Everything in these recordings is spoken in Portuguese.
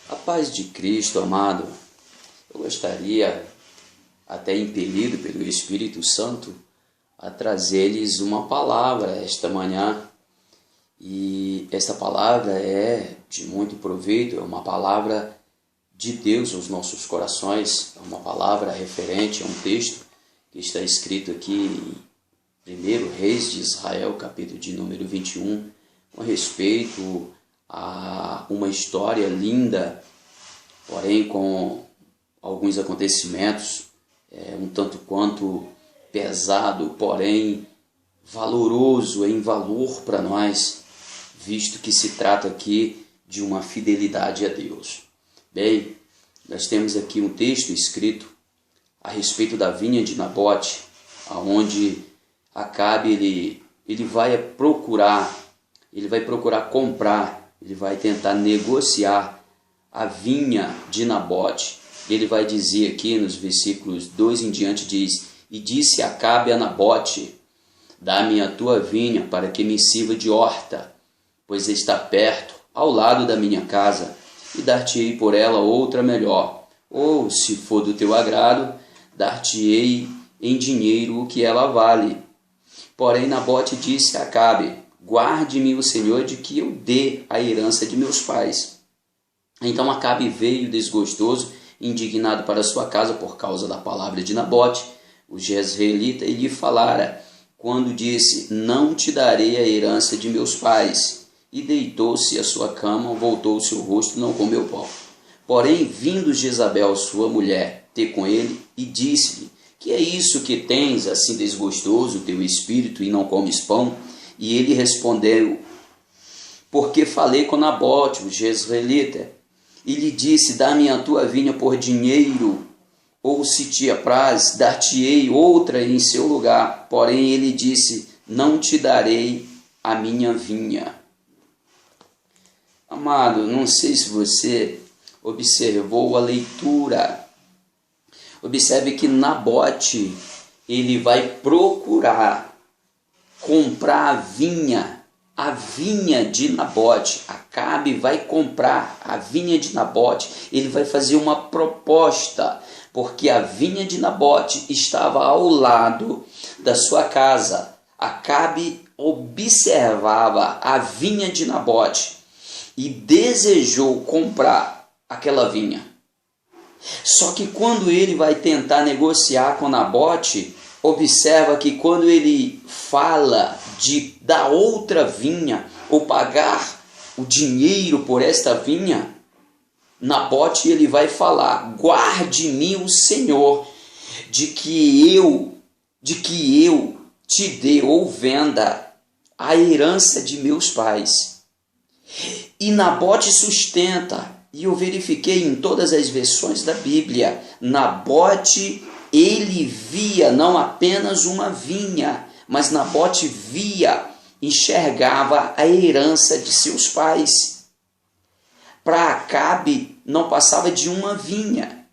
A paz de Cristo, amado. Eu gostaria, até impelido pelo Espírito Santo, a trazer-lhes uma palavra esta manhã. E esta palavra é de muito proveito, é uma palavra de Deus aos nossos corações, é uma palavra referente a um texto que está escrito aqui em 1 Reis de Israel, capítulo de número 21, com respeito a uma história linda, porém com alguns acontecimentos um tanto quanto pesado, porém valoroso em valor para nós, visto que se trata aqui de uma fidelidade a Deus. Bem, nós temos aqui um texto escrito a respeito da vinha de Nabote, aonde Acabe ele vai procurar comprar, ele vai tentar negociar a vinha de Nabote. Ele vai dizer aqui nos versículos 2 em diante, diz: E disse Acabe a Nabote: Dá-me a tua vinha para que me sirva de horta, pois está perto, ao lado da minha casa, e dar-te-ei por ela outra melhor. Ou, se for do teu agrado, dar-te-ei em dinheiro o que ela vale. Porém Nabote disse a Acabe: Guarde-me o Senhor de que eu dê a herança de meus pais. Então Acabe veio desgostoso, indignado para sua casa por causa da palavra de Nabote, o jezreelita, e lhe falara, quando disse: Não te darei a herança de meus pais. E deitou-se à sua cama, voltou-se o rosto, não comeu pão. Porém, vindo Jezabel, sua mulher, ter com ele, e disse-lhe: Que é isso que tens assim desgostoso o teu espírito e não comes pão? E ele respondeu: Porque falei com Nabote, o jezreelita, e lhe disse: Dá-me a tua vinha por dinheiro, ou se te apraz, dar-te-ei outra em seu lugar. Porém ele disse: Não te darei a minha vinha. Amado, não sei se você observou a leitura. Observe que Nabote, ele vai procurar comprar a vinha de Nabote. Acabe vai comprar a vinha de Nabote. Ele vai fazer uma proposta, porque a vinha de Nabote estava ao lado da sua casa. Acabe observava a vinha de Nabote e desejou comprar aquela vinha. Só que quando ele vai tentar negociar com Nabote, observa que quando ele fala de dar outra vinha ou pagar o dinheiro por esta vinha, Nabote ele vai falar: Guarde-me o Senhor de que eu te dê ou venda a herança de meus pais. E Nabote sustenta. E eu verifiquei em todas as versões da Bíblia, Nabote, ele via não apenas uma vinha, mas Nabote enxergava a herança de seus pais. Para Acabe não passava de uma vinha.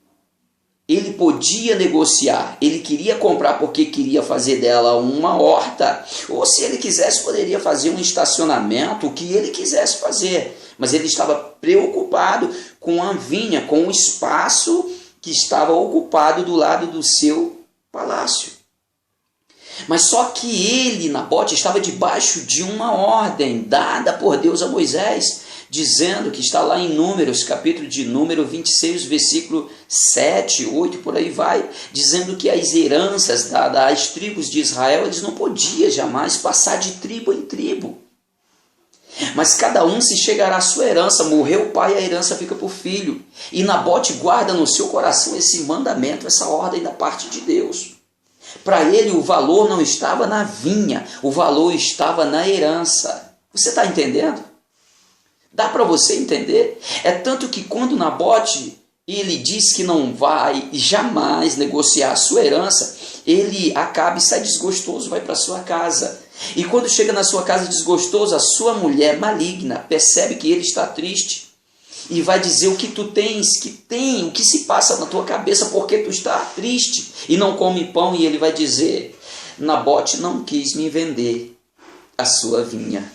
Ele podia negociar, ele queria comprar porque queria fazer dela uma horta, ou se ele quisesse poderia fazer um estacionamento, o que ele quisesse fazer. Mas ele estava preocupado com a vinha, com o espaço que estava ocupado do lado do seu palácio. Mas só que ele, Nabote, estava debaixo de uma ordem dada por Deus a Moisés, dizendo que está lá em Números, capítulo de número 26, versículo 7, 8, por aí vai, dizendo que as heranças das tribos de Israel, eles não podiam jamais passar de tribo em tribo. Mas cada um se chegará à sua herança, morreu o pai, a herança fica para o filho. E Nabote guarda no seu coração esse mandamento, essa ordem da parte de Deus. Para ele o valor não estava na vinha, o valor estava na herança. Você está entendendo? Dá para você entender? É tanto que quando Nabote ele diz que não vai jamais negociar a sua herança, ele acaba e sai desgostoso, vai para sua casa. E quando chega na sua casa desgostoso, a sua mulher maligna percebe que ele está triste e vai dizer: o que tu tens, o que se passa na tua cabeça, porque tu está triste e não come pão. E ele vai dizer: Nabote não quis me vender a sua vinha.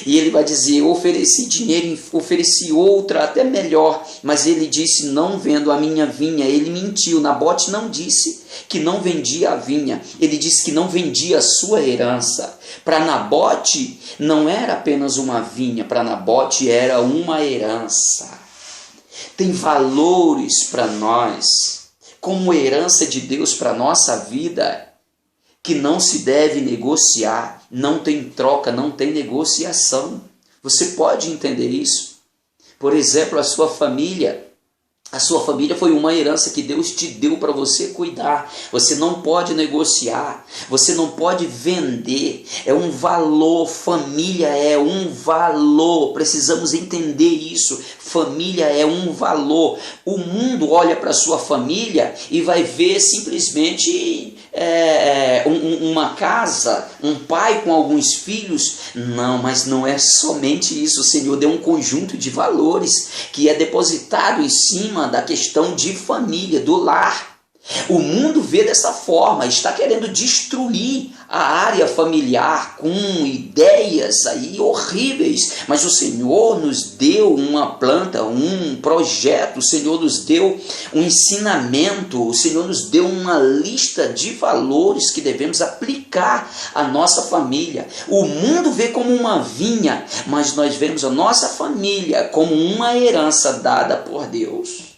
E ele vai dizer: eu ofereci dinheiro, ofereci outra até melhor, mas ele disse: não vendo a minha vinha. Ele mentiu. Nabote não disse que não vendia a vinha, ele disse que não vendia a sua herança. Para Nabote não era apenas uma vinha, para Nabote era uma herança. Tem valores para nós, como herança de Deus para a nossa vida, que não se deve negociar, não tem troca, não tem negociação. Você pode entender isso? Por exemplo, a sua família foi uma herança que Deus te deu para você cuidar. Você não pode negociar, você não pode vender. É um valor, família é um valor. Precisamos entender isso. Família é um valor. O mundo olha para a sua família e vai ver simplesmente uma casa, um pai com alguns filhos. Não, mas não é somente isso. O Senhor deu um conjunto de valores que é depositado em cima da questão de família, do lar. O mundo vê dessa forma, está querendo destruir a área familiar com ideias aí horríveis, mas o Senhor nos deu uma planta, um projeto, o Senhor nos deu um ensinamento, o Senhor nos deu uma lista de valores que devemos aplicar à nossa família. O mundo vê como uma vinha, mas nós vemos a nossa família como uma herança dada por Deus.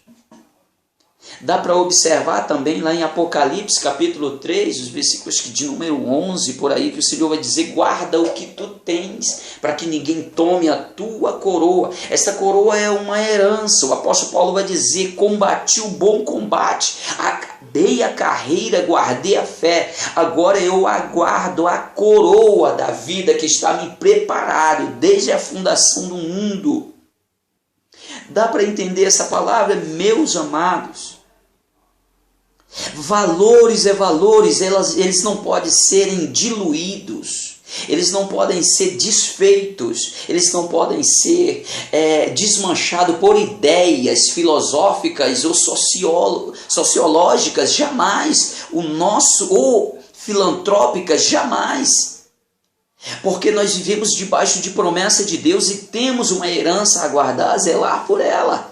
Dá para observar também lá em Apocalipse capítulo 3, os versículos de número 11, por aí, que o Senhor vai dizer: guarda o que tu tens, para que ninguém tome a tua coroa. Esta coroa é uma herança. O apóstolo Paulo vai dizer: combati o bom combate, acabei a carreira, guardei a fé, agora eu aguardo a coroa da vida que está me preparado desde a fundação do mundo. Dá para entender essa palavra, meus amados? Valores é valores, eles não podem serem diluídos, eles não podem ser desfeitos, eles não podem ser desmanchados por ideias filosóficas ou sociológicas, jamais, ou filantrópicas, jamais. Porque nós vivemos debaixo de promessa de Deus e temos uma herança a guardar, a zelar por ela.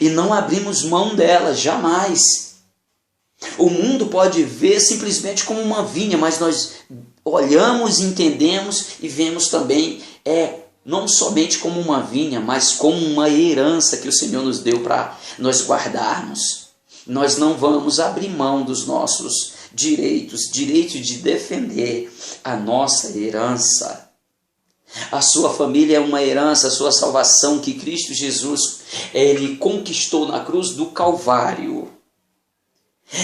E não abrimos mão dela, jamais. O mundo pode ver simplesmente como uma vinha, mas nós olhamos, entendemos e vemos também, não somente como uma vinha, mas como uma herança que o Senhor nos deu para nós guardarmos. Nós não vamos abrir mão dos nossos direito de defender a nossa herança. A sua família é uma herança, a sua salvação que Cristo Jesus, ele conquistou na cruz do Calvário,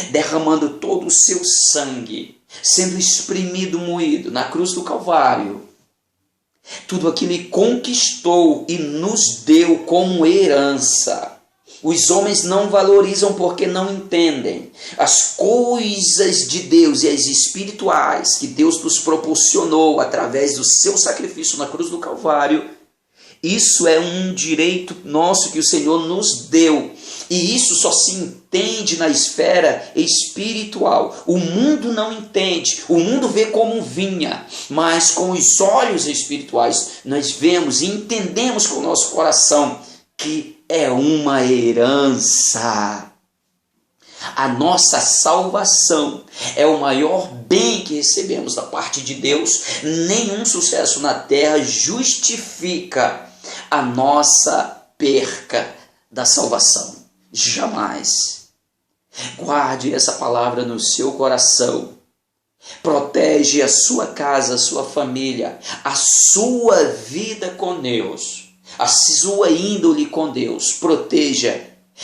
derramando todo o seu sangue, sendo exprimido, moído na cruz do Calvário. Tudo aquilo ele conquistou e nos deu como herança. Os homens não valorizam porque não entendem as coisas de Deus e as espirituais que Deus nos proporcionou através do seu sacrifício na cruz do Calvário. Isso é um direito nosso que o Senhor nos deu. E isso só se entende na esfera espiritual. O mundo não entende. O mundo vê como vinha. Mas com os olhos espirituais nós vemos e entendemos com o nosso coração que é uma herança. A nossa salvação é o maior bem que recebemos da parte de Deus. Nenhum sucesso na terra justifica a nossa perca da salvação. Jamais. Guarde essa palavra no seu coração. Protege a sua casa, a sua família, a sua vida com Deus, a sua índole com Deus. Proteja,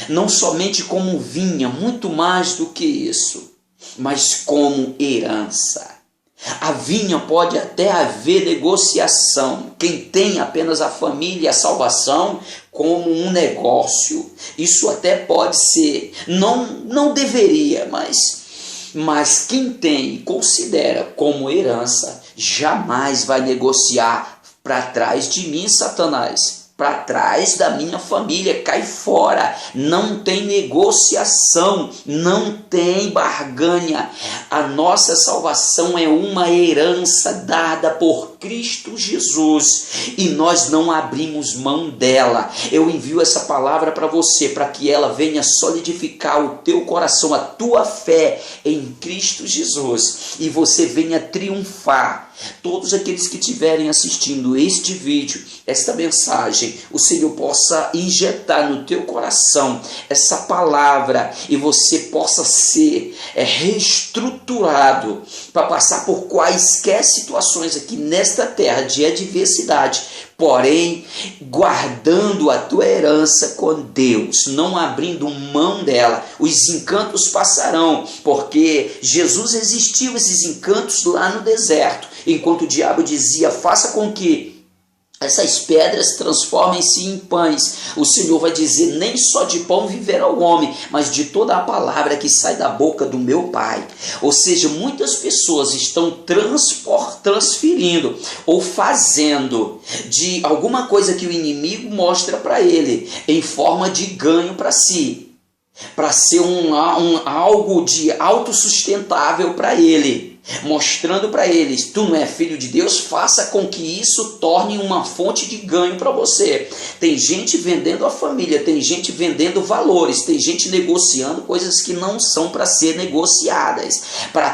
não somente como vinha, muito mais do que isso, mas como herança. A vinha pode até haver negociação. Quem tem apenas a família e a salvação como um negócio, isso até pode ser, não deveria, mas quem tem e considera como herança, jamais vai negociar para trás de mim, Satanás. para trás da minha família, cai fora. Não tem negociação, não tem barganha. A nossa salvação é uma herança dada por Cristo Jesus e nós não abrimos mão dela. Eu envio essa palavra para você, para que ela venha solidificar o teu coração, a tua fé em Cristo Jesus, e você venha triunfar. Todos aqueles que estiverem assistindo este vídeo, esta mensagem, o Senhor possa injetar no teu coração essa palavra e você possa ser reestruturado para passar por quaisquer situações aqui nesta terra de adversidade, porém guardando a tua herança com Deus, não abrindo mão dela. Os encantos passarão, porque Jesus existiu esses encantos lá no deserto, enquanto o diabo dizia: faça com que essas pedras transformem-se em pães. O Senhor vai dizer: nem só de pão viverá o homem, mas de toda a palavra que sai da boca do meu Pai. Ou seja, muitas pessoas estão transferindo ou fazendo de alguma coisa que o inimigo mostra para ele em forma de ganho para si, para ser algo de autossustentável para ele, mostrando para eles: tu não é filho de Deus, faça com que isso torne uma fonte de ganho para você. Tem gente vendendo a família, tem gente vendendo valores, tem gente negociando coisas que não são para ser negociadas, para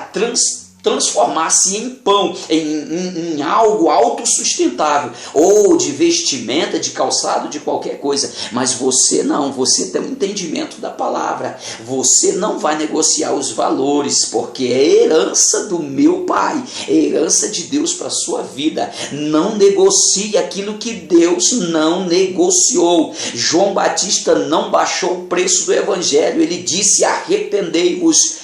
transformar-se em pão, em algo autossustentável, ou de vestimenta, de calçado, de qualquer coisa. Mas você não, você tem um entendimento da palavra, você não vai negociar os valores, porque é herança do meu Pai, é herança de Deus para a sua vida. Não negocie aquilo que Deus não negociou. João Batista não baixou o preço do evangelho, ele disse: arrependei-vos,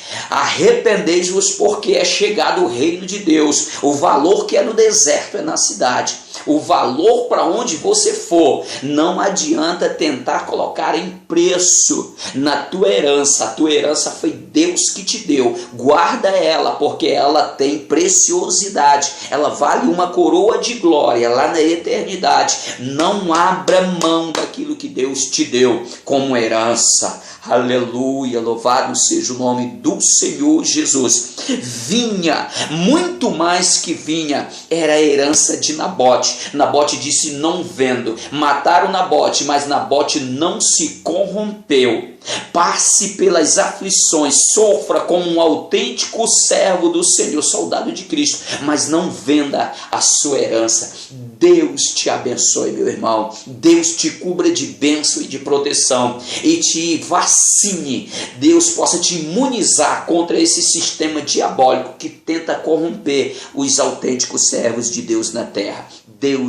porque é chegado o reino de Deus. O valor que é no deserto é na cidade. O valor para onde você for, não adianta tentar colocar em preço na tua herança. A tua herança foi Deus que te deu. Guarda ela, porque ela tem preciosidade. Ela vale uma coroa de glória lá na eternidade. Não abra mão daquilo que Deus te deu como herança. Aleluia, louvado seja o nome do Senhor Jesus. Vinha, muito mais que vinha, era a herança de Nabote. Nabote disse: não vendo. Mataram Nabote, mas Nabote não se corrompeu. Passe pelas aflições, sofra como um autêntico servo do Senhor, soldado de Cristo, mas não venda a sua herança. Deus te abençoe, meu irmão. Deus te cubra de bênção e de proteção e te vacine. Deus possa te imunizar contra esse sistema diabólico que tenta corromper os autênticos servos de Deus na terra. Deus